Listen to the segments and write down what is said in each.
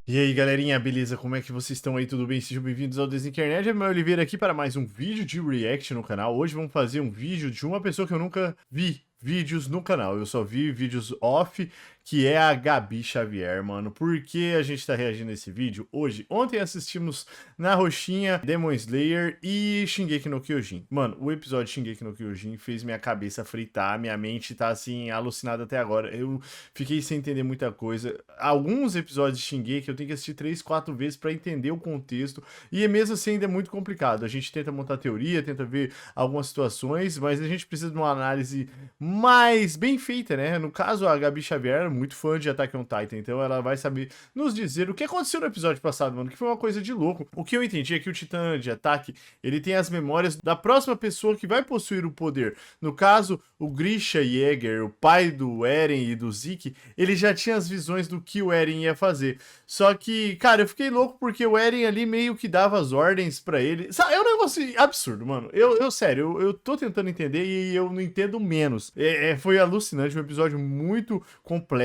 E aí galerinha, beleza? Como é que vocês estão aí? Tudo bem? Sejam bem-vindos ao Desinternet. É meu Oliveira aqui para mais um vídeo de react no canal. Hoje vamos fazer um vídeo de uma pessoa que eu nunca vi vídeos no canal. Eu só vi vídeos off, que é a Gabi Xavier, mano. Por que a gente tá reagindo a esse vídeo hoje? Ontem assistimos na roxinha Demon Slayer e Shingeki no Kyojin. Mano, o episódio de Shingeki no Kyojin fez minha cabeça fritar, minha mente tá assim, alucinada até agora. Eu fiquei sem entender muita coisa. Alguns episódios de Shingeki eu tenho que assistir 3, 4 vezes pra entender o contexto. E mesmo assim ainda é muito complicado. A gente tenta montar teoria, tenta ver algumas situações, mas a gente precisa de uma análise mais bem feita, né? No caso, a Gabi Xavier é muito fã de Attack on Titan, então ela vai saber nos dizer o que aconteceu no episódio passado, mano, que foi uma coisa de louco. O que eu entendi é que o Titã de ataque, ele tem as memórias da próxima pessoa que vai possuir o poder. No caso, o Grisha Jäger, o pai do Eren e do Zeke, ele já tinha as visões do que o Eren ia fazer. Só que, cara, eu fiquei louco porque o Eren ali meio que dava as ordens pra ele. Sabe, é um negócio absurdo, mano. Sério, eu tô tentando entender e eu não entendo menos. Foi alucinante, um episódio muito complexo.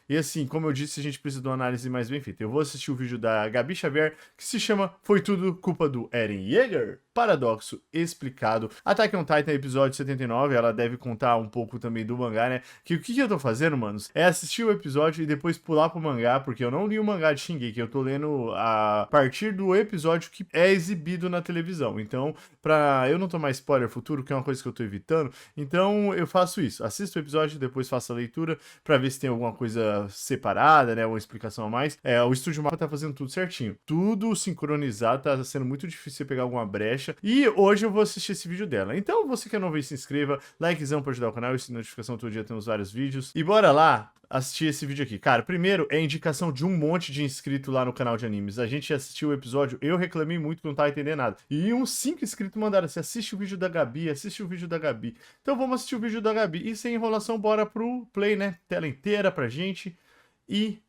E assim, como eu disse, a gente precisa de uma análise mais bem feita. Eu vou assistir o vídeo da Gabi Xavier, que se chama Foi Tudo Culpa do Eren Yeager? Paradoxo explicado. Attack on Titan, episódio 79, ela deve contar um pouco também do mangá, né? Que o que eu tô fazendo, manos, é assistir o episódio e depois pular pro mangá, porque eu não li o mangá de Shingeki, eu tô lendo a partir do episódio que é exibido na televisão. Então, pra eu não tomar spoiler futuro, que é uma coisa que eu tô evitando, então eu faço isso. Assisto o episódio, depois faço a leitura pra ver se tem alguma coisa separada, né? Uma explicação a mais. O Estúdio Mapa tá fazendo tudo certinho. Tudo sincronizado, tá sendo muito difícil você pegar alguma brecha. E hoje eu vou assistir esse vídeo dela. Então, você que é novo aí, se inscreva, likezão pra ajudar o canal, e se notificação todo dia temos vários vídeos. E bora lá assistir esse vídeo aqui. Cara, primeiro é indicação de um monte de inscrito lá no canal de animes. A gente assistiu o episódio, eu reclamei muito que não tava entendendo nada. E uns 5 inscritos mandaram assim, assiste o vídeo da Gabi, assiste o vídeo da Gabi. Então vamos assistir o vídeo da Gabi. E sem enrolação, bora pro play, né? Tela inteira pra gente. E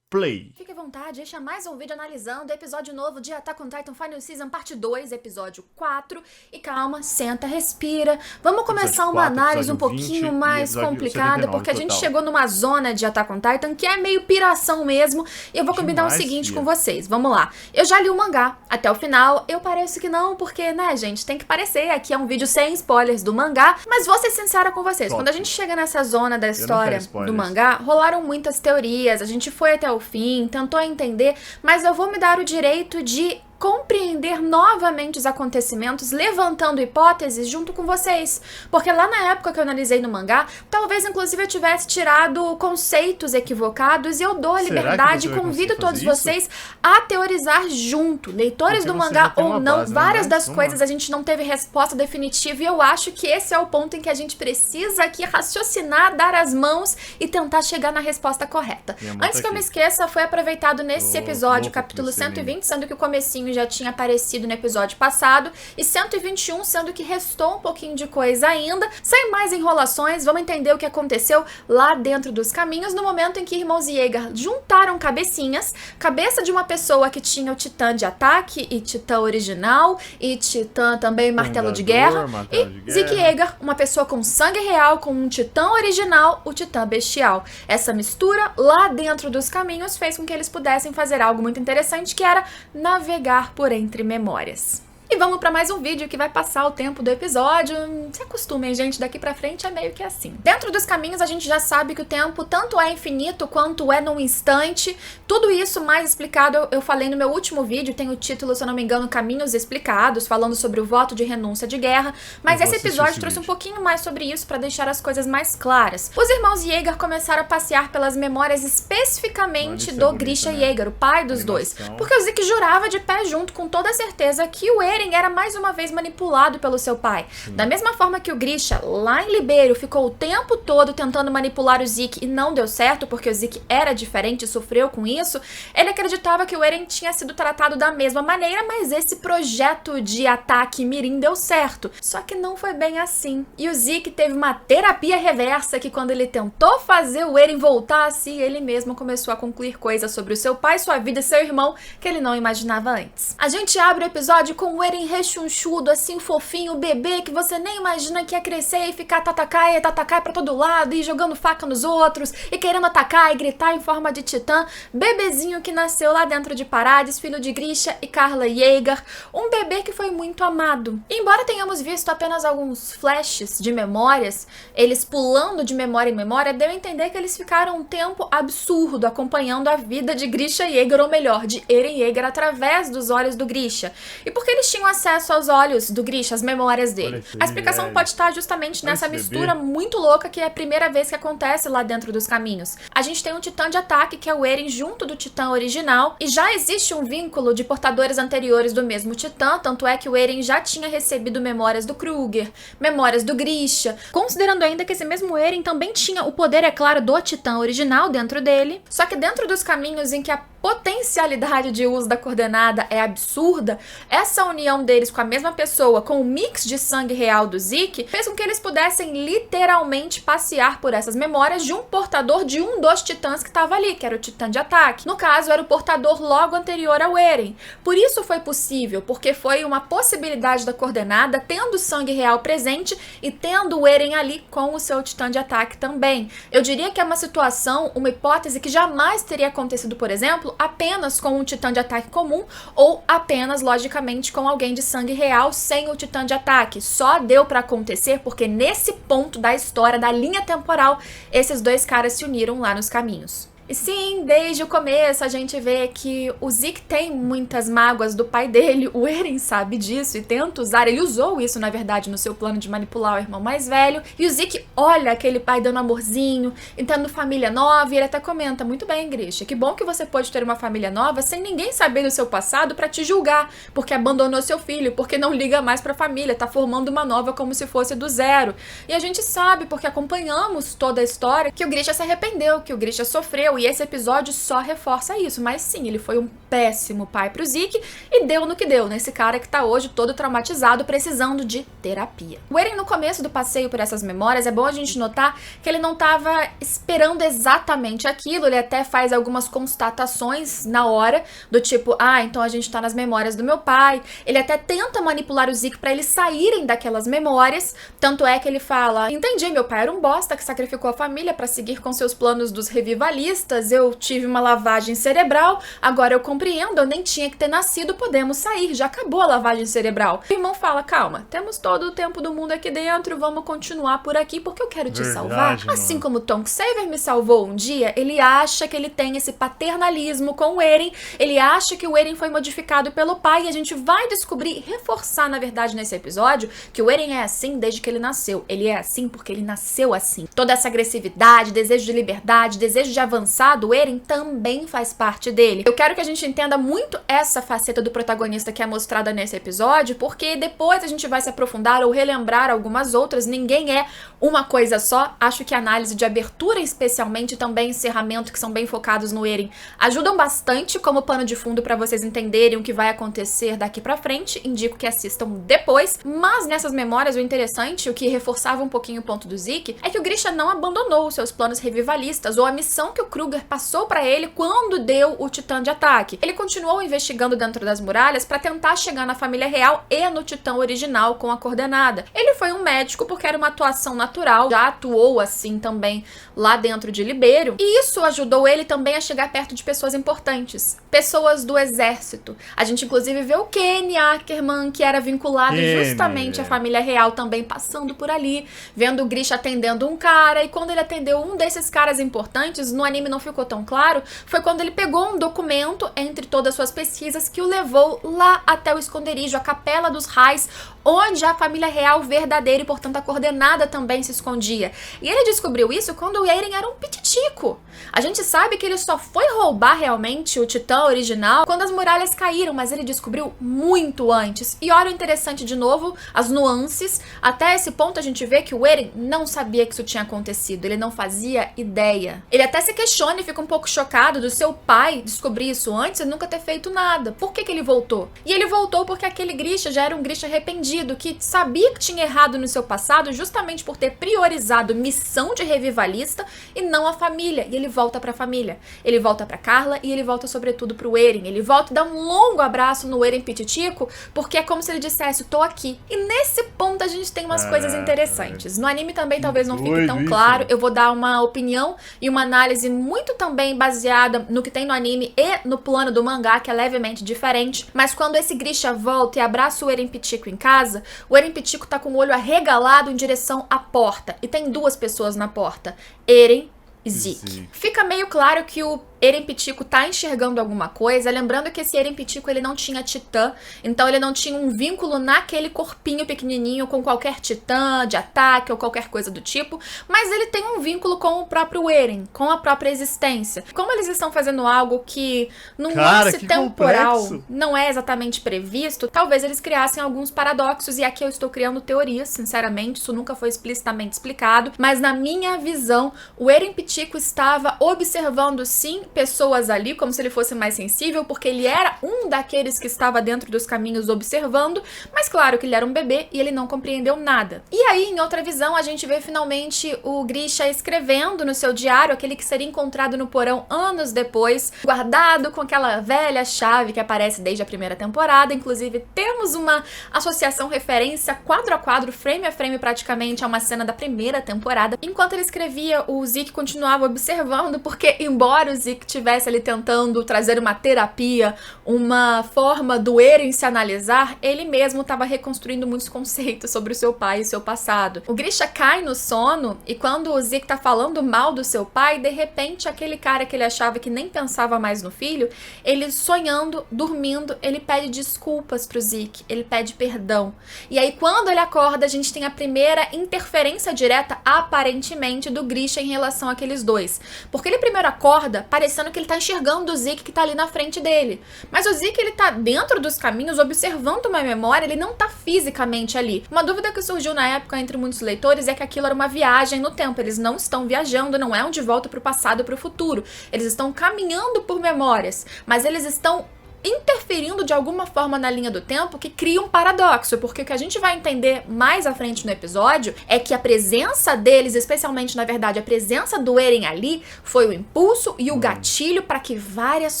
play. Fique à vontade, este é mais um vídeo analisando o episódio novo de Attack on Titan Final Season parte 2, episódio 4. E calma, senta, respira. Vamos começar uma análise um pouquinho mais complicada, porque a gente chegou numa zona de Attack on Titan que é meio piração mesmo. E eu vou combinar o seguinte com vocês, vamos lá. Eu já li o mangá até o final, eu pareço que não, porque, né, gente, tem que parecer. Aqui é um vídeo sem spoilers do mangá, mas vou ser sincera com vocês. Quando a gente chega nessa zona da história do mangá, rolaram muitas teorias, a gente foi até o fim, tentou entender, mas eu vou me dar o direito de compreender novamente os acontecimentos, levantando hipóteses junto com vocês. Porque lá na época que eu analisei no mangá, talvez inclusive eu tivesse tirado conceitos equivocados e eu dou a liberdade e convido todos vocês a teorizar junto, leitores do mangá ou não. Várias das coisas a gente não teve resposta definitiva e eu acho que esse é o ponto em que a gente precisa aqui raciocinar, dar as mãos e tentar chegar na resposta correta. Antes que eu me esqueça, foi aproveitado nesse episódio, capítulo 120, sendo que o comecinho já tinha aparecido no episódio passado, e 121, sendo que restou um pouquinho de coisa ainda. Sem mais enrolações, vamos entender o que aconteceu lá dentro dos caminhos, no momento em que irmãos Yeager juntaram cabecinhas, cabeça de uma pessoa que tinha o Titã de ataque, e Titã original, e Titã também martelo de guerra, e Zeke Yeager, uma pessoa com sangue real, com um Titã original, o Titã bestial. Essa mistura lá dentro dos caminhos fez com que eles pudessem fazer algo muito interessante, que era navegar por entre memórias. E vamos para mais um vídeo que vai passar o tempo do episódio. Se acostumem, gente, daqui pra frente é meio que assim. Dentro dos caminhos a gente já sabe que o tempo tanto é infinito quanto é num instante. Tudo isso mais explicado eu falei no meu último vídeo, tem o título, se eu não me engano, Caminhos Explicados, falando sobre o voto de renúncia de guerra. Mas esse episódio trouxe um pouquinho mais sobre isso para deixar as coisas mais claras. Os irmãos Yeager começaram a passear pelas memórias especificamente do Grisha Yeager, o pai dos dois. Porque o Zeke jurava de pé junto com toda certeza que o Eren era mais uma vez manipulado pelo seu pai. Da mesma forma que o Grisha, lá em Libério, ficou o tempo todo tentando manipular o Zeke e não deu certo, porque o Zeke era diferente e sofreu com isso, ele acreditava que o Eren tinha sido tratado da mesma maneira, mas esse projeto de ataque mirim deu certo. Só que não foi bem assim. E o Zeke teve uma terapia reversa que quando ele tentou fazer o Eren voltar a si, ele mesmo começou a concluir coisas sobre o seu pai, sua vida e seu irmão que ele não imaginava antes. A gente abre o episódio com o Eren Eren rechonchudo, assim, fofinho, bebê, que você nem imagina que ia crescer e ficar tatakai pra todo lado, e jogando faca nos outros, e querendo atacar e gritar em forma de titã. Bebezinho que nasceu lá dentro de Parades, filho de Grisha e Carla Yeager. Um bebê que foi muito amado. E embora tenhamos visto apenas alguns flashes de memórias, eles pulando de memória em memória, deu a entender que eles ficaram um tempo absurdo acompanhando a vida de Grisha Yeager, ou melhor, de Eren Yeager, através dos olhos do Grisha. E porque eles tinham acesso aos olhos do Grisha, as memórias dele? A explicação pode estar justamente nessa mistura muito louca que é a primeira vez que acontece lá dentro dos caminhos. A gente tem um titã de ataque, que é o Eren, junto do titã original, e já existe um vínculo de portadores anteriores do mesmo titã, tanto é que o Eren já tinha recebido memórias do Kruger, memórias do Grisha, considerando ainda que esse mesmo Eren também tinha o poder, é claro, do titã original dentro dele, só que dentro dos caminhos em que a potencialidade de uso da coordenada é absurda, essa união deles com a mesma pessoa, com o mix de sangue real do Zeke, fez com que eles pudessem literalmente passear por essas memórias de um portador de um dos titãs que estava ali, que era o titã de ataque. No caso, era o portador logo anterior ao Eren. Por isso foi possível, porque foi uma possibilidade da coordenada, tendo o sangue real presente e tendo o Eren ali com o seu titã de ataque também. Eu diria que é uma situação, uma hipótese que jamais teria acontecido, por exemplo, apenas com um titã de ataque comum ou apenas, logicamente, com alguém de sangue real sem o titã de ataque. Só deu pra acontecer porque nesse ponto da história, da linha temporal, esses dois caras se uniram lá nos caminhos. E sim, desde o começo a gente vê que o Zeke tem muitas mágoas do pai dele, o Eren sabe disso e tenta usar, ele usou isso na verdade no seu plano de manipular o irmão mais velho, e o Zeke olha aquele pai dando amorzinho e tendo família nova, e ele até comenta: muito bem, Grisha, que bom que você pode ter uma família nova sem ninguém saber do seu passado pra te julgar, porque abandonou seu filho, porque não liga mais pra família, tá formando uma nova como se fosse do zero. E a gente sabe, porque acompanhamos toda a história, que o Grisha se arrependeu, que o Grisha sofreu, e esse episódio só reforça isso. Mas sim, ele foi um péssimo pai pro Zeke e deu no que deu, nesse cara que tá hoje todo traumatizado, precisando de terapia. O Eren, no começo do passeio por essas memórias, é bom a gente notar que ele não tava esperando exatamente aquilo, ele até faz algumas constatações na hora, do tipo: ah, então a gente tá nas memórias do meu pai. Ele até tenta manipular o Zeke pra eles saírem daquelas memórias, tanto é que ele fala: entendi, meu pai era um bosta que sacrificou a família pra seguir com seus planos dos revivalistas, eu tive uma lavagem cerebral, agora eu compreendo, eu nem tinha que ter nascido, podemos sair, já acabou a lavagem cerebral. O irmão fala: calma, temos todo o tempo do mundo aqui dentro, vamos continuar por aqui porque eu quero te salvar. Mano. Assim como Tonk Saver me salvou um dia, ele acha que ele tem esse paternalismo com o Eren, ele acha que o Eren foi modificado pelo pai, e a gente vai descobrir, reforçar na verdade nesse episódio, que o Eren é assim desde que ele nasceu. Ele é assim porque ele nasceu assim. Toda essa agressividade, desejo de liberdade, desejo de avançar do Eren também faz parte dele. Eu quero que a gente entenda muito essa faceta do protagonista que é mostrada nesse episódio, porque depois a gente vai se aprofundar ou relembrar algumas outras. Ninguém é uma coisa só. Acho que a análise de abertura, especialmente, também encerramento, que são bem focados no Eren, ajudam bastante como pano de fundo para vocês entenderem o que vai acontecer daqui pra frente. Indico que assistam depois. Mas nessas memórias, o interessante, o que reforçava um pouquinho o ponto do Zeke, é que o Grisha não abandonou os seus planos revivalistas ou a missão que o Kruger passou pra ele quando deu o titã de ataque. Ele continuou investigando dentro das muralhas pra tentar chegar na família real e no titã original com a coordenada. Ele foi um médico porque era uma atuação natural, já atuou assim também lá dentro de Libério, e isso ajudou ele também a chegar perto de pessoas importantes, pessoas do exército. A gente inclusive vê o Kenny Ackerman, que era vinculado justamente à família real, também passando por ali, vendo o Grisha atendendo um cara, e quando ele atendeu um desses caras importantes, no anime não ficou tão claro, foi quando ele pegou um documento entre todas as suas pesquisas que o levou lá até o esconderijo, a Capela dos Raios, onde a família real verdadeira e, portanto, a coordenada também se escondia. E ele descobriu isso quando o Eren era um pititico. A gente sabe que ele só foi roubar realmente o titã original quando as muralhas caíram, mas ele descobriu muito antes. E olha o interessante de novo, as nuances. Até esse ponto a gente vê que o Eren não sabia que isso tinha acontecido, ele não fazia ideia. Ele até se questiona e fica um pouco chocado do seu pai descobrir isso antes e nunca ter feito nada. Por que ele voltou? E ele voltou porque aquele Grisha já era um Grisha arrependido. arrependido, que sabia que tinha errado no seu passado justamente por ter priorizado missão de revivalista e não a família. E ele volta pra família. Ele volta pra Carla e ele volta sobretudo pro Eren. Ele volta e dá um longo abraço no Eren Pititico, porque é como se ele dissesse, tô aqui. E nesse ponto a gente tem umas coisas interessantes. No anime também talvez não fique tão claro. Eu vou dar uma opinião e uma análise muito também baseada no que tem no anime e no plano do mangá, que é levemente diferente. Mas quando esse Grisha volta e abraça o Eren Pittico em casa, o Eren Pittico tá com o olho arregalado em direção à porta. E tem duas pessoas na porta. Eren e Zeke. Fica meio claro que o Eren Pittico tá enxergando alguma coisa, lembrando que esse Eren Pittico ele não tinha titã, então ele não tinha um vínculo naquele corpinho pequenininho com qualquer titã de ataque ou qualquer coisa do tipo, mas ele tem um vínculo com o próprio Eren, com a própria existência. Como eles estão fazendo algo que num lance temporal complexo. Não é exatamente previsto, talvez eles criassem alguns paradoxos, e aqui eu estou criando teorias, sinceramente, isso nunca foi explicitamente explicado, mas na minha visão, o Eren Pittico estava observando sim pessoas ali, como se ele fosse mais sensível, porque ele era um daqueles que estava dentro dos caminhos observando, mas claro que ele era um bebê e ele não compreendeu nada. E aí, em outra visão, a gente vê finalmente o Grisha escrevendo no seu diário, aquele que seria encontrado no porão anos depois, guardado com aquela velha chave que aparece desde a primeira temporada. Inclusive, temos uma associação, referência quadro a quadro, frame a frame praticamente, a uma cena da primeira temporada. Enquanto ele escrevia, o Zeke continuava observando, porque embora o Zeke tivesse ali tentando trazer uma terapia, uma forma do Eren se analisar, ele mesmo estava reconstruindo muitos conceitos sobre o seu pai e o seu passado. O Grisha cai no sono e quando o Zeke tá falando mal do seu pai, de repente aquele cara que ele achava que nem pensava mais no filho, ele sonhando, dormindo, ele pede desculpas pro Zeke, ele pede perdão. E aí quando ele acorda, a gente tem a primeira interferência direta, aparentemente, do Grisha em relação àqueles dois. Porque ele primeiro acorda parecendo que ele tá enxergando o Zeke que tá ali na frente dele. Mas o Zeke, ele tá dentro dos caminhos, observando uma memória, ele não tá fisicamente ali. Uma dúvida que surgiu na época entre muitos leitores é que aquilo era uma viagem no tempo. Eles não estão viajando, não é um de volta pro passado ou pro futuro. Eles estão caminhando por memórias, mas eles estão interferindo de alguma forma na linha do tempo que cria um paradoxo, porque o que a gente vai entender mais à frente no episódio é que a presença deles, especialmente, na verdade, a presença do Eren ali, foi o impulso e o gatilho para que várias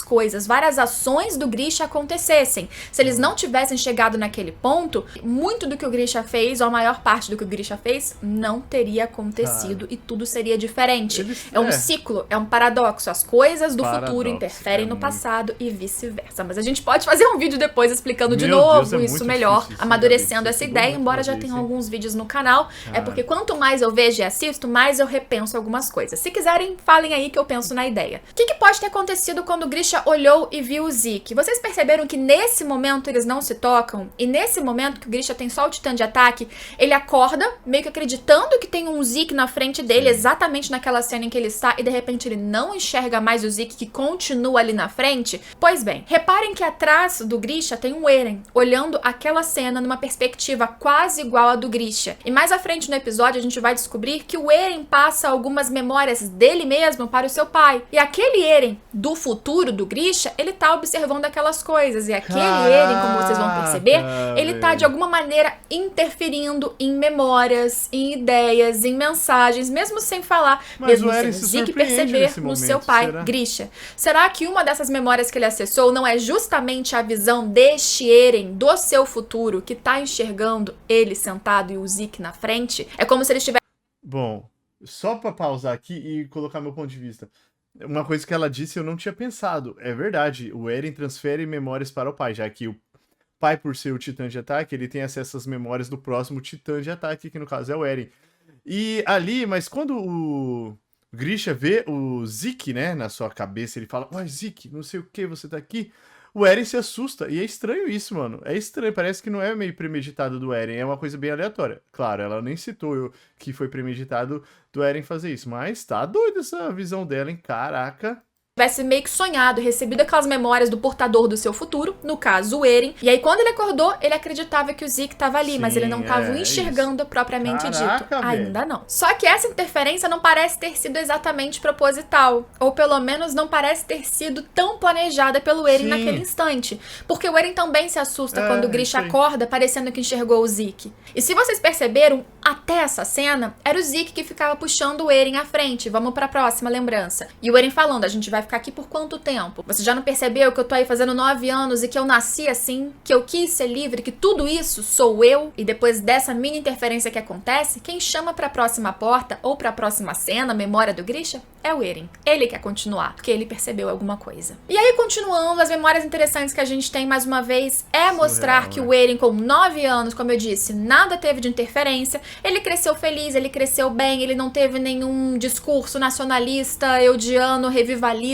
coisas, várias ações do Grisha acontecessem. Se eles não tivessem chegado naquele ponto, muito do que o Grisha fez, ou a maior parte do que o Grisha fez, não teria acontecido e tudo seria diferente. É um ciclo, é um paradoxo. As coisas do futuro interferem no passado e vice-versa. Mas a gente pode fazer um vídeo depois explicando de novo isso melhor, amadurecendo essa ideia, embora já tenha alguns vídeos no canal. É porque quanto mais eu vejo e assisto, mais eu repenso algumas coisas. Se quiserem, falem aí que eu penso na ideia. O que pode ter acontecido quando o Grisha olhou e viu o Zeke? Vocês perceberam que nesse momento eles não se tocam? E nesse momento que o Grisha tem só o titã de ataque, ele acorda, meio que acreditando que tem um Zeke na frente dele, exatamente naquela cena em que ele está, e de repente ele não enxerga mais o Zeke, que continua ali na frente? Pois bem, reparem que atrás do Grisha tem um Eren, olhando aquela cena numa perspectiva quase igual à do Grisha. E mais à frente no episódio a gente vai descobrir que o Eren passa algumas memórias dele mesmo para o seu pai. E aquele Eren do futuro do Grisha, ele tá observando aquelas coisas. E aquele Eren, como vocês vão perceber, ele tá de alguma maneira interferindo em memórias, em ideias, em mensagens, mesmo sem falar, mesmo sem o Zeke perceber no seu pai, Grisha. Será que uma dessas memórias que ele acessou não é justamente a visão deste Eren do seu futuro, que tá enxergando ele sentado e o Zeke na frente? É como se ele estivesse... Bom, só pra pausar aqui e colocar meu ponto de vista. Uma coisa que ela disse eu não tinha pensado. É verdade, o Eren transfere memórias para o pai, já que o pai, por ser o titã de ataque, ele tem acesso às memórias do próximo titã de ataque, que no caso é o Eren. E ali, mas quando o Grisha vê o Zeke, né, na sua cabeça, ele fala, ué, Zeke, não sei o que, você tá aqui... O Eren se assusta, e é estranho isso, mano. É estranho, parece que não é meio premeditado do Eren, é uma coisa bem aleatória. Claro, ela nem citou que foi premeditado do Eren fazer isso, mas tá doido essa visão dela, hein? Caraca. tivesse meio que sonhado, recebido aquelas memórias do portador do seu futuro, no caso o Eren, e aí quando ele acordou, ele acreditava que o Zeke estava ali, mas ele não estava enxergando propriamente dito. Ainda não. Só que essa interferência não parece ter sido exatamente proposital, ou pelo menos não parece ter sido tão planejada pelo Eren naquele instante, porque o Eren também se assusta quando o Grisha acorda, parecendo que enxergou o Zeke. E se vocês perceberam, até essa cena, era o Zeke que ficava puxando o Eren à frente. Vamos pra próxima lembrança. E o Eren falando, a gente vai ficar aqui por quanto tempo? Você já não percebeu que eu tô aí fazendo 9 anos e que eu nasci assim? Que eu quis ser livre? Que tudo isso sou eu? E depois dessa mini interferência que acontece, quem chama pra próxima porta ou pra próxima cena, memória do Grisha, é o Eren. Ele quer continuar, porque ele percebeu alguma coisa. E aí, continuando, as memórias interessantes que a gente tem, mais uma vez, é mostrar que o Eren, com 9 anos, como eu disse, nada teve de interferência. Ele cresceu feliz, ele cresceu bem, ele não teve nenhum discurso nacionalista, eudiano, revivalista.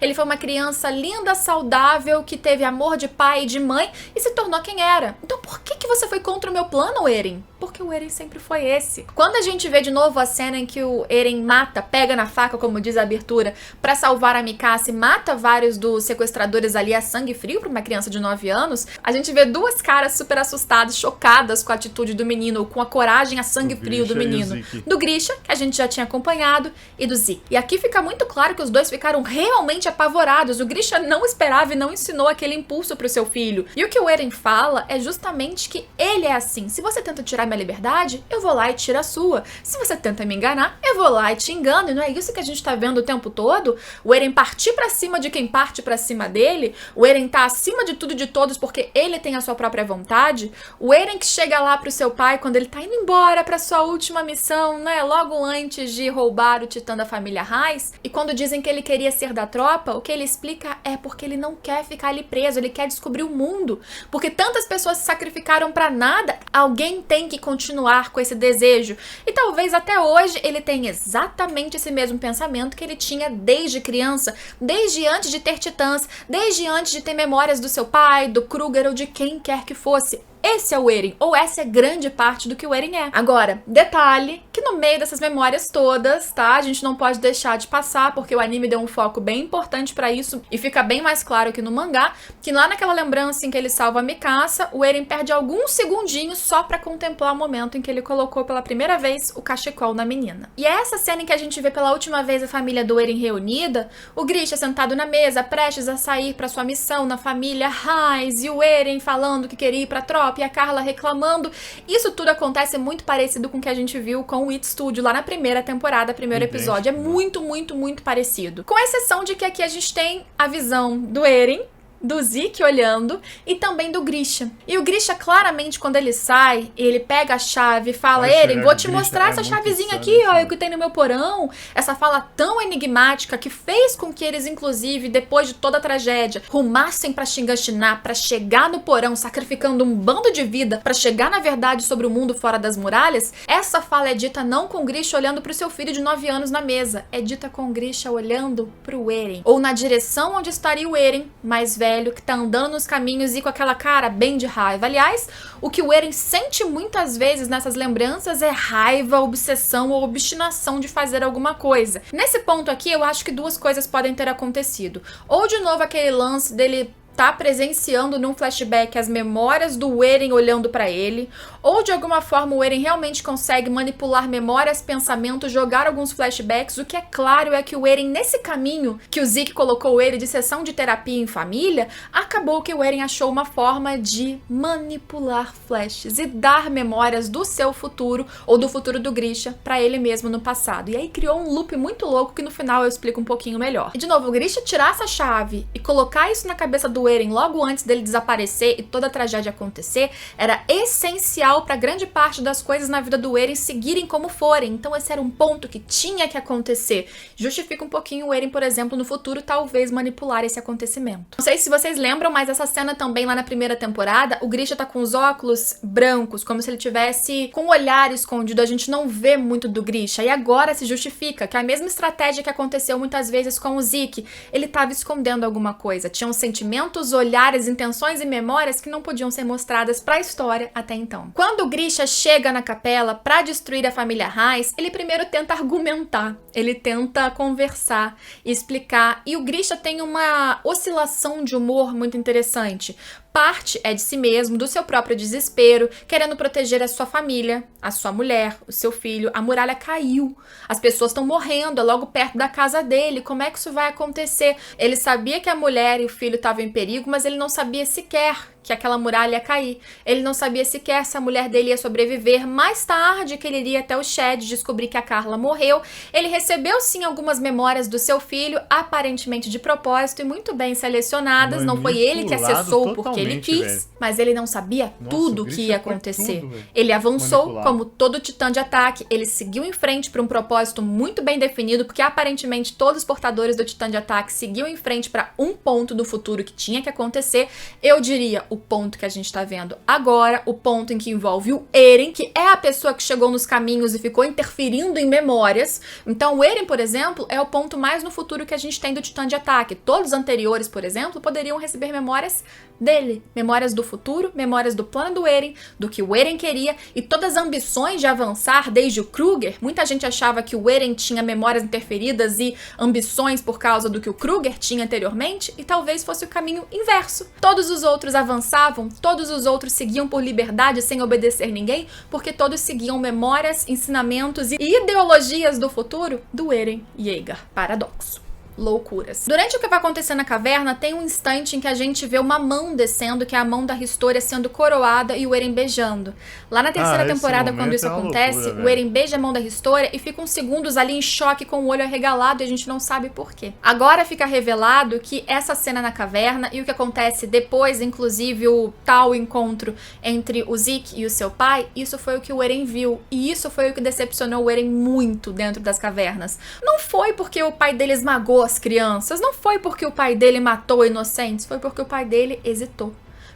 Ele foi uma criança linda, saudável, que teve amor de pai e de mãe e se tornou quem era. Então por que você foi contra o meu plano, Eren? Porque o Eren sempre foi esse. Quando a gente vê de novo a cena em que o Eren pega na faca, como diz a abertura, pra salvar a Mikasa e mata vários dos sequestradores ali a sangue frio pra uma criança de 9 anos, a gente vê duas caras super assustadas, chocadas com a atitude do menino, com a coragem a sangue frio do menino. Do Grisha, que a gente já tinha acompanhado, e do Zeke. E aqui fica muito claro que os dois ficaram realmente apavorados. O Grisha não esperava e não ensinou aquele impulso pro seu filho. E o que o Eren fala é justamente que ele é assim. Se você tenta tirar minha liberdade, eu vou lá e tiro a sua. Se você tenta me enganar, eu vou lá e te engano. E não é isso que a gente tá vendo o tempo todo? O Eren partir pra cima de quem parte pra cima dele. O Eren tá acima de tudo e de todos porque ele tem a sua própria vontade. O Eren que chega lá pro seu pai quando ele tá indo embora pra sua última missão, né? Logo antes de roubar o titã da família Raiz. E quando dizem que ele queria ser da tropa, o que ele explica é porque ele não quer ficar ali preso, ele quer descobrir o mundo. Porque tantas pessoas se sacrificaram pra nada, alguém tem que continuar com esse desejo. E talvez até hoje ele tenha exatamente esse mesmo pensamento que ele tinha desde criança, desde antes de ter titãs, desde antes de ter memórias do seu pai, do Kruger ou de quem quer que fosse. Esse é o Eren, ou essa é grande parte do que o Eren é. Agora, detalhe, que no meio dessas memórias todas, tá? A gente não pode deixar de passar, porque o anime deu um foco bem importante pra isso, e fica bem mais claro que no mangá, que lá naquela lembrança em que ele salva a Mikasa, o Eren perde alguns segundinhos só pra contemplar o momento em que ele colocou pela primeira vez o cachecol na menina. E é essa cena em que a gente vê pela última vez a família do Eren reunida, o Grisha sentado na mesa, prestes a sair pra sua missão na família Raiz, e o Eren falando que queria ir pra tropa, e a Carla reclamando. Isso tudo acontece muito parecido com o que a gente viu com o It Studio lá na primeira temporada, primeiro episódio. É muito, muito, muito parecido. Com exceção de que aqui a gente tem a visão do Eren, do Zeke olhando e também do Grisha. E o Grisha, claramente, quando ele sai, ele pega a chave e fala: Eren, vou te mostrar essa chavezinha aqui, ó, que tem no meu porão. Essa fala tão enigmática que fez com que eles, inclusive, depois de toda a tragédia, rumassem pra Shiganshina, pra chegar no porão, sacrificando um bando de vida pra chegar na verdade sobre o mundo fora das muralhas. Essa fala é dita não com o Grisha olhando pro seu filho de 9 anos na mesa, é dita com o Grisha olhando pro Eren, ou na direção onde estaria o Eren, mais velho, que tá andando nos caminhos e com aquela cara bem de raiva. Aliás, o que o Eren sente muitas vezes nessas lembranças é raiva, obsessão ou obstinação de fazer alguma coisa. Nesse ponto aqui, eu acho que duas coisas podem ter acontecido. Ou de novo aquele lance dele tá presenciando num flashback as memórias do Eren olhando pra ele, ou de alguma forma o Eren realmente consegue manipular memórias, pensamentos, jogar alguns flashbacks. O que é claro é que o Eren, nesse caminho que o Zeke colocou ele de sessão de terapia em família, acabou que o Eren achou uma forma de manipular flashes e dar memórias do seu futuro, ou do futuro do Grisha, pra ele mesmo no passado. E aí criou um loop muito louco que no final eu explico um pouquinho melhor. E de novo, o Grisha tirar essa chave e colocar isso na cabeça do Eren logo antes dele desaparecer e toda a tragédia acontecer, era essencial para grande parte das coisas na vida do Eren seguirem como forem. Então esse era um ponto que tinha que acontecer. Justifica um pouquinho o Eren, por exemplo, no futuro talvez manipular esse acontecimento. Não sei se vocês lembram, mas essa cena também lá na primeira temporada, o Grisha tá com os óculos brancos, como se ele tivesse com o olhar escondido. A gente não vê muito do Grisha. E agora se justifica que a mesma estratégia que aconteceu muitas vezes com o Zeke, ele tava escondendo alguma coisa. Tinham sentimentos fotos, olhares, intenções e memórias que não podiam ser mostradas para a história até então. Quando o Grisha chega na capela para destruir a família Reis, ele primeiro tenta argumentar, ele tenta conversar, explicar, e o Grisha tem uma oscilação de humor muito interessante. Parte é de si mesmo, do seu próprio desespero, querendo proteger a sua família, a sua mulher, o seu filho. A muralha caiu, as pessoas estão morrendo, é logo perto da casa dele, como é que isso vai acontecer? Ele sabia que a mulher e o filho estavam em perigo, mas ele não sabia sequer que aquela muralha ia cair. Ele não sabia sequer se a mulher dele ia sobreviver. Mais tarde, que ele iria até o Shed descobrir que a Carla morreu, ele recebeu sim algumas memórias do seu filho, aparentemente de propósito e muito bem selecionadas. Não foi ele que acessou porque ele quis, mas ele não sabia tudo o que ia acontecer. Ele avançou como todo titã de ataque, ele seguiu em frente para um propósito muito bem definido, porque aparentemente todos os portadores do titã de ataque seguiam em frente para um ponto do futuro que tinha que acontecer. Eu diria o ponto que a gente tá vendo agora, o ponto em que envolve o Eren, que é a pessoa que chegou nos caminhos e ficou interferindo em memórias. Então o Eren, por exemplo, é o ponto mais no futuro que a gente tem do titã de ataque. Todos os anteriores, por exemplo, poderiam receber memórias dele, memórias do futuro, memórias do plano do Eren, do que o Eren queria, e todas as ambições de avançar desde o Kruger. Muita gente achava que o Eren tinha memórias interferidas e ambições por causa do que o Kruger tinha anteriormente, e talvez fosse o caminho inverso. Todos os outros avançavam, todos os outros seguiam por liberdade sem obedecer ninguém, porque todos seguiam memórias, ensinamentos e ideologias do futuro do Eren Yeager. Paradoxo. Loucuras. Durante o que vai acontecer na caverna, tem um instante em que a gente vê uma mão descendo, que é a mão da Historia sendo coroada e o Eren beijando. Lá na terceira temporada, quando isso acontece, o Eren beija a mão da Historia e fica uns segundos ali em choque com o olho arregalado e a gente não sabe por quê. Agora fica revelado que essa cena na caverna e o que acontece depois, inclusive o tal encontro entre o Zeke e o seu pai, isso foi o que o Eren viu. E isso foi o que decepcionou o Eren muito dentro das cavernas. Não foi porque o pai dele esmagou as crianças, não foi porque o pai dele matou inocentes, foi porque o pai dele hesitou.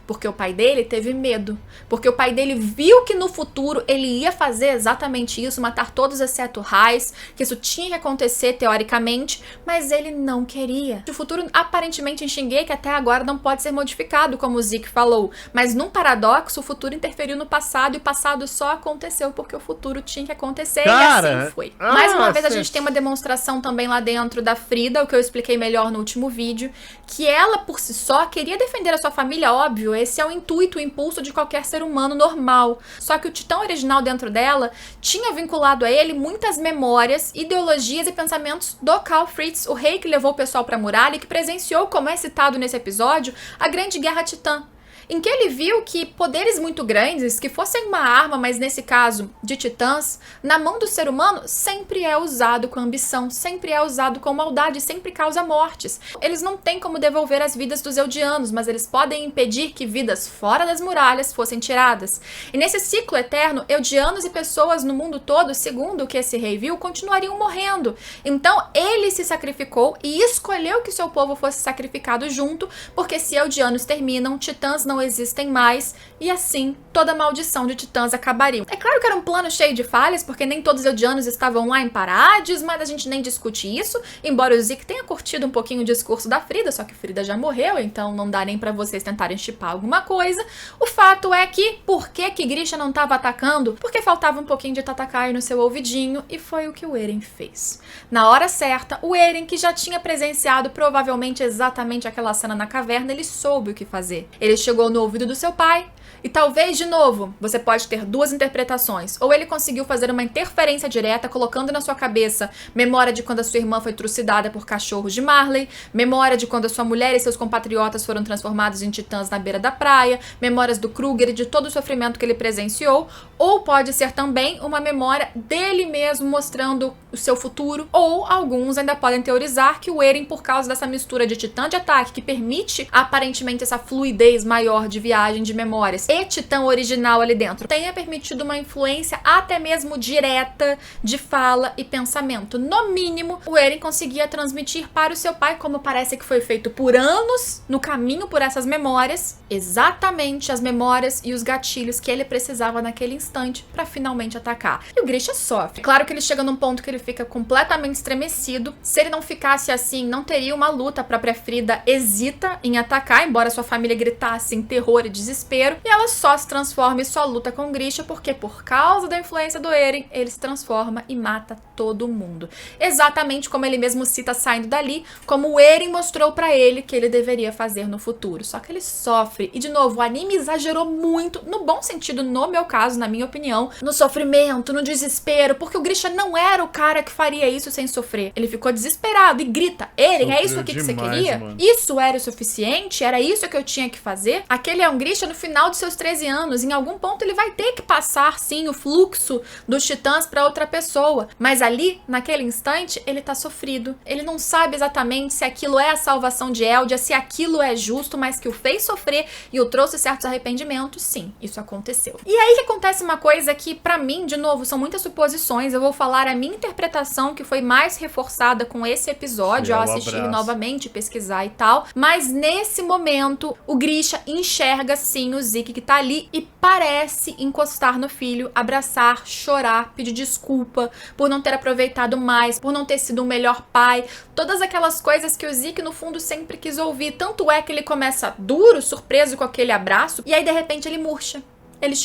Porque o pai dele teve medo. Porque o pai dele viu que no futuro ele ia fazer exatamente isso, matar todos exceto Reis, que isso tinha que acontecer teoricamente, mas ele não queria. O futuro aparentemente em Shingeki até agora não pode ser modificado, como o Zeke falou, mas num paradoxo o futuro interferiu no passado e o passado só aconteceu porque o futuro tinha que acontecer. Cara, e assim foi. Mais uma vez a gente tem uma demonstração também lá dentro da Frida, o que eu expliquei melhor no último vídeo, que ela por si só queria defender a sua família, óbvio. Esse é o intuito, o impulso de qualquer ser humano normal. Só que o titã original dentro dela tinha vinculado a ele muitas memórias, ideologias e pensamentos do Karl Fritz, o rei que levou o pessoal pra muralha e que presenciou, como é citado nesse episódio, a Grande Guerra Titã, em que ele viu que poderes muito grandes, que fossem uma arma, mas nesse caso de titãs, na mão do ser humano sempre é usado com ambição, sempre é usado com maldade, sempre causa mortes. Eles não têm como devolver as vidas dos Eldianos, mas eles podem impedir que vidas fora das muralhas fossem tiradas. E nesse ciclo eterno, Eldianos e pessoas no mundo todo, segundo o que esse rei viu, continuariam morrendo. Então ele se sacrificou e escolheu que seu povo fosse sacrificado junto, porque se Eldianos terminam, titãs não existem mais, e assim toda a maldição de titãs acabaria. É claro que era um plano cheio de falhas, porque nem todos os Eldianos estavam lá em Parades, mas a gente nem discute isso, embora o Zeke tenha curtido um pouquinho o discurso da Frida, só que Frida já morreu, então não dá nem pra vocês tentarem chipar alguma coisa. O fato é que, por que Grisha não estava atacando? Porque faltava um pouquinho de Tatakai no seu ouvidinho, e foi o que o Eren fez. Na hora certa, o Eren, que já tinha presenciado provavelmente exatamente aquela cena na caverna, ele soube o que fazer. Ele chegou no ouvido do seu pai, e talvez, de novo, você pode ter duas interpretações. Ou ele conseguiu fazer uma interferência direta, colocando na sua cabeça memória de quando a sua irmã foi trucidada por cachorros de Marley, memória de quando a sua mulher e seus compatriotas foram transformados em titãs na beira da praia, memórias do Kruger e de todo o sofrimento que ele presenciou, ou pode ser também uma memória dele mesmo mostrando o seu futuro, ou alguns ainda podem teorizar que o Eren, por causa dessa mistura de titã de ataque que permite aparentemente essa fluidez maior maior de viagem de memórias e Titã original ali dentro tenha permitido uma influência até mesmo direta de fala e pensamento. No mínimo, o Eren conseguia transmitir para o seu pai, como parece que foi feito por anos no caminho por essas memórias, exatamente as memórias e os gatilhos que ele precisava naquele instante para finalmente atacar. E o Grisha sofre. Claro que ele chega num ponto que ele fica completamente estremecido. Se ele não ficasse assim, não teria uma luta. A própria Frida hesita em atacar, embora sua família gritasse em terror e desespero, e ela só se transforma e só luta com o Grisha porque, por causa da influência do Eren, ele se transforma e mata todo mundo. Exatamente como ele mesmo cita saindo dali, como o Eren mostrou pra ele que ele deveria fazer no futuro. Só que ele sofre. E, de novo, o anime exagerou muito, no bom sentido, no meu caso, na minha opinião, no sofrimento, no desespero, porque o Grisha não era o cara que faria isso sem sofrer. Ele ficou desesperado e grita: Eren, é isso aqui que você queria? Mano. Isso era o suficiente? Era isso que eu tinha que fazer? Aquele é um Grisha no final dos seus 13 anos. Em algum ponto ele vai ter que passar, sim, o fluxo dos titãs pra outra pessoa. Mas ali, naquele instante, ele tá sofrido. Ele não sabe exatamente se aquilo é a salvação de Eldia, se aquilo é justo, mas que o fez sofrer e o trouxe certos arrependimentos. Sim, isso aconteceu. E aí que acontece uma coisa que, pra mim, de novo, são muitas suposições. Eu vou falar a minha interpretação, que foi mais reforçada com esse episódio, ao assistir novamente, pesquisar e tal. Mas nesse momento, o Grisha enxerga sim o Zeke que tá ali e parece encostar no filho, abraçar, chorar, pedir desculpa por não ter aproveitado mais, por não ter sido um melhor pai, todas aquelas coisas que o Zeke no fundo sempre quis ouvir. Tanto é que ele começa duro, surpreso com aquele abraço, e aí de repente ele murcha. Ele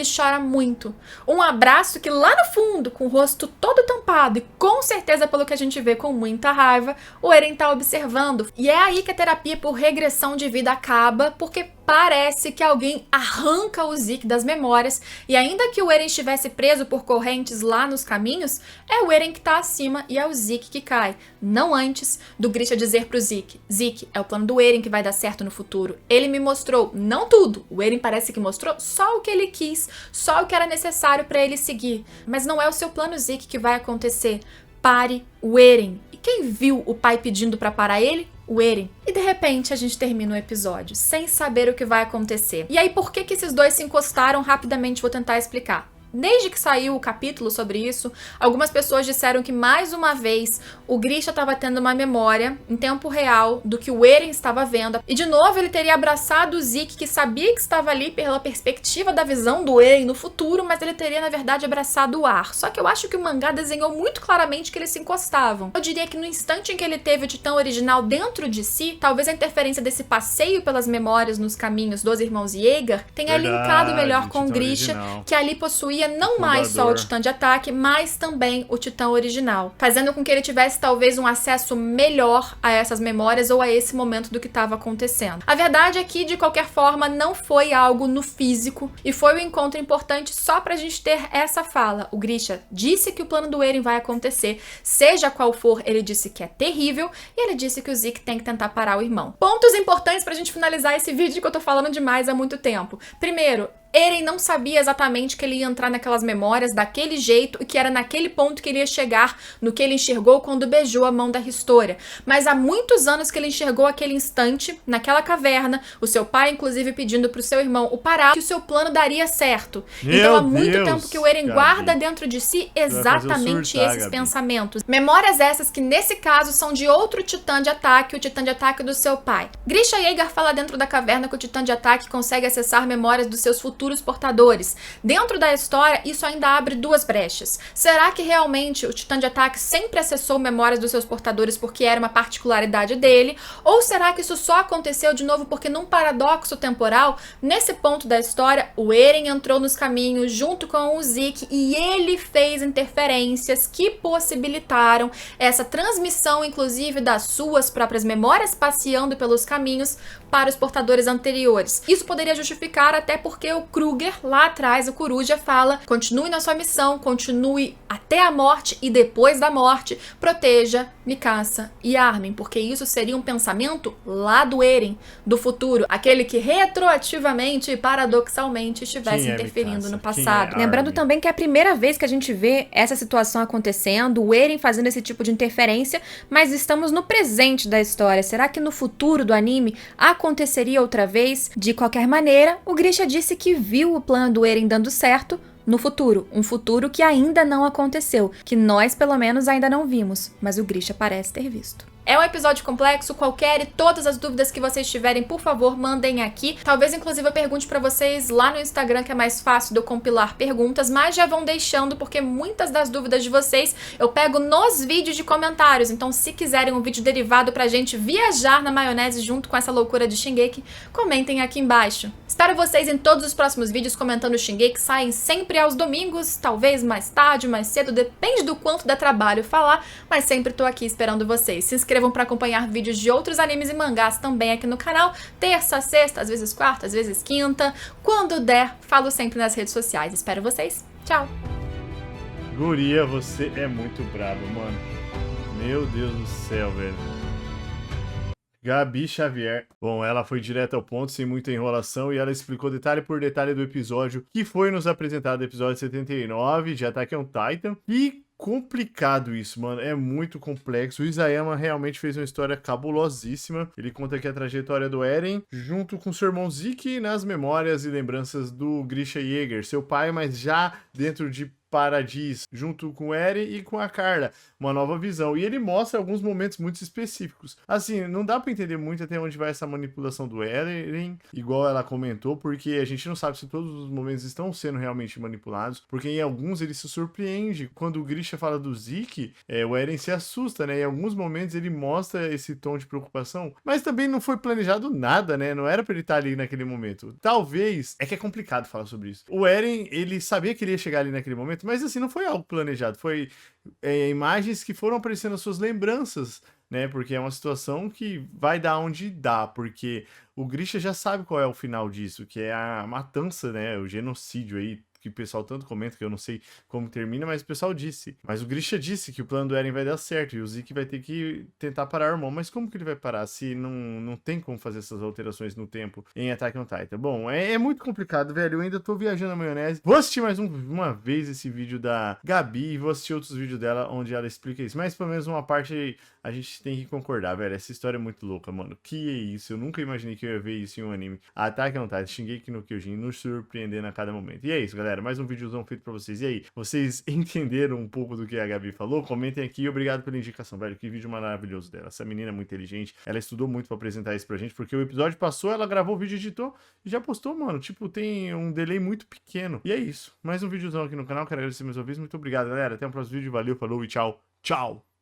chora muito. Um abraço que lá no fundo, com o rosto todo tampado e com certeza pelo que a gente vê com muita raiva, o Eren tá observando. E é aí que a terapia por regressão de vida acaba, porque parece que alguém arranca o Zeke das memórias, e ainda que o Eren estivesse preso por correntes lá nos caminhos, é o Eren que tá acima e é o Zeke que cai. Não antes do Grisha dizer pro Zeke: Zeke, é o plano do Eren que vai dar certo no futuro. Ele me mostrou, não tudo, o Eren parece que mostrou só o que ele quis, só o que era necessário pra ele seguir. Mas não é o seu plano, Zeke, que vai acontecer. Pare o Eren. E quem viu o pai pedindo pra parar ele? O Eren. E de repente a gente termina o episódio sem saber o que vai acontecer. E aí por que esses dois se encostaram? Rapidamente vou tentar explicar. Desde que saiu o capítulo sobre isso, algumas pessoas disseram que, mais uma vez, o Grisha estava tendo uma memória em tempo real do que o Eren estava vendo. E, de novo, ele teria abraçado o Zeke, que sabia que estava ali pela perspectiva da visão do Eren no futuro, mas ele teria, na verdade, abraçado o ar. Só que eu acho que o mangá desenhou muito claramente que eles se encostavam. Eu diria que no instante em que ele teve o Titã original dentro de si, talvez a interferência desse passeio pelas memórias nos caminhos dos irmãos Yeager tenha linkado melhor com o Grisha, original, que ali possuía não mais só o Titã de ataque, mas também o Titã original, fazendo com que ele tivesse talvez um acesso melhor a essas memórias ou a esse momento do que estava acontecendo. A verdade é que, de qualquer forma, não foi algo no físico e foi um encontro importante só pra gente ter essa fala. O Grisha disse que o plano do Eren vai acontecer, seja qual for, ele disse que é terrível, e ele disse que o Zeke tem que tentar parar o irmão. Pontos importantes pra gente finalizar esse vídeo que eu tô falando demais há muito tempo. Primeiro, Eren não sabia exatamente que ele ia entrar naquelas memórias daquele jeito e que era naquele ponto que ele ia chegar no que ele enxergou quando beijou a mão da Historia. Mas há muitos anos que ele enxergou aquele instante, naquela caverna, o seu pai inclusive pedindo pro seu irmão o parar, que o seu plano daria certo. Então há muito tempo que o Eren guarda dentro de si exatamente esses pensamentos. Memórias essas que nesse caso são de outro Titã de ataque, o Titã de ataque do seu pai. Grisha Yeager fala dentro da caverna que o Titã de ataque consegue acessar memórias dos seus futuros portadores. Dentro da história, isso ainda abre duas brechas. Será que realmente o Titã de ataque sempre acessou memórias dos seus portadores porque era uma particularidade dele? Ou será que isso só aconteceu de novo porque, num paradoxo temporal, nesse ponto da história, o Eren entrou nos caminhos junto com o Zeke e ele fez interferências que possibilitaram essa transmissão, inclusive, das suas próprias memórias passeando pelos caminhos para os portadores anteriores. Isso poderia justificar até porque o Kruger, lá atrás, o Coruja, fala: continue na sua missão, continue até a morte e depois da morte, proteja Mikasa e Armin, porque isso seria um pensamento lá do Eren, do futuro, aquele que retroativamente e paradoxalmente estivesse interferindo no passado. Lembrando também que é a primeira vez que a gente vê essa situação acontecendo, o Eren fazendo esse tipo de interferência, mas estamos no presente da história. Será que no futuro do anime a aconteceria outra vez. De qualquer maneira, o Grisha disse que viu o plano do Eren dando certo no futuro, um futuro que ainda não aconteceu, que nós pelo menos ainda não vimos, mas o Grisha parece ter visto. É um episódio complexo, qualquer e todas as dúvidas que vocês tiverem, por favor, mandem aqui. Talvez, inclusive, eu pergunte pra vocês lá no Instagram, que é mais fácil de eu compilar perguntas, mas já vão deixando, porque muitas das dúvidas de vocês eu pego nos vídeos de comentários. Então, se quiserem um vídeo derivado pra gente viajar na maionese junto com essa loucura de Shingeki, comentem aqui embaixo. Espero vocês em todos os próximos vídeos comentando Shingeki, que saem sempre aos domingos, talvez mais tarde, mais cedo, depende do quanto dá trabalho falar, mas sempre tô aqui esperando vocês. Se inscrevam para acompanhar vídeos de outros animes e mangás também aqui no canal, terça, sexta, às vezes quarta, às vezes quinta, quando der, falo sempre nas redes sociais. Espero vocês. Tchau! Guria, você é muito brabo, mano. Meu Deus do céu, velho. Gabi Xavier. Bom, ela foi direto ao ponto, sem muita enrolação, e ela explicou detalhe por detalhe do episódio que foi nos apresentado, episódio 79 de Attack on Titan. E complicado isso, mano. É muito complexo. O Isayama realmente fez uma história cabulosíssima. Ele conta aqui a trajetória do Eren, junto com seu irmão Zeke, nas memórias e lembranças do Grisha Yeager, seu pai, mas já dentro de Paradis, junto com o Eren e com a Carla, uma nova visão. E ele mostra alguns momentos muito específicos. Assim, não dá pra entender muito até onde vai essa manipulação do Eren, igual ela comentou, porque a gente não sabe se todos os momentos estão sendo realmente manipulados, porque em alguns ele se surpreende. Quando o Grisha fala do Zeke, o Eren se assusta, né? Em alguns momentos ele mostra esse tom de preocupação, mas também não foi planejado nada, né? Não era pra ele estar ali naquele momento. Talvez, é que é complicado falar sobre isso. O Eren, ele sabia que ele ia chegar ali naquele momento, mas assim, não foi algo planejado, foi imagens que foram aparecendo nas suas lembranças, né? Porque é uma situação que vai dar onde dá, porque o Grisha já sabe qual é o final disso, que é a matança, né? O genocídio aí, que o pessoal tanto comenta, que eu não sei como termina, mas o pessoal disse. Mas o Grisha disse que o plano do Eren vai dar certo, e o Zeke vai ter que tentar parar o irmão. Mas como que ele vai parar se não tem como fazer essas alterações no tempo em Attack on Titan? Bom, é muito complicado, velho. Eu ainda tô viajando na maionese. Vou assistir mais uma vez esse vídeo da Gabi, e vou assistir outros vídeos dela onde ela explica isso. Mas pelo menos uma parte a gente tem que concordar, velho. Essa história é muito louca, mano. Que é isso? Eu nunca imaginei que eu ia ver isso em um anime. Attack on Titan, Shingeki no Kyojin, nos surpreendendo a cada momento. E é isso, galera. Mais um videozão feito pra vocês. E aí, vocês entenderam um pouco do que a Gabi falou? Comentem aqui e obrigado pela indicação, velho. Que vídeo maravilhoso dela. Essa menina é muito inteligente. Ela estudou muito pra apresentar isso pra gente, porque o episódio passou, ela gravou o vídeo, editou e já postou, mano. Tipo, tem um delay muito pequeno. E é isso. Mais um videozão aqui no canal. Quero agradecer mais uma vez. Muito obrigado, galera. Até o próximo vídeo. Valeu, falou e tchau. Tchau!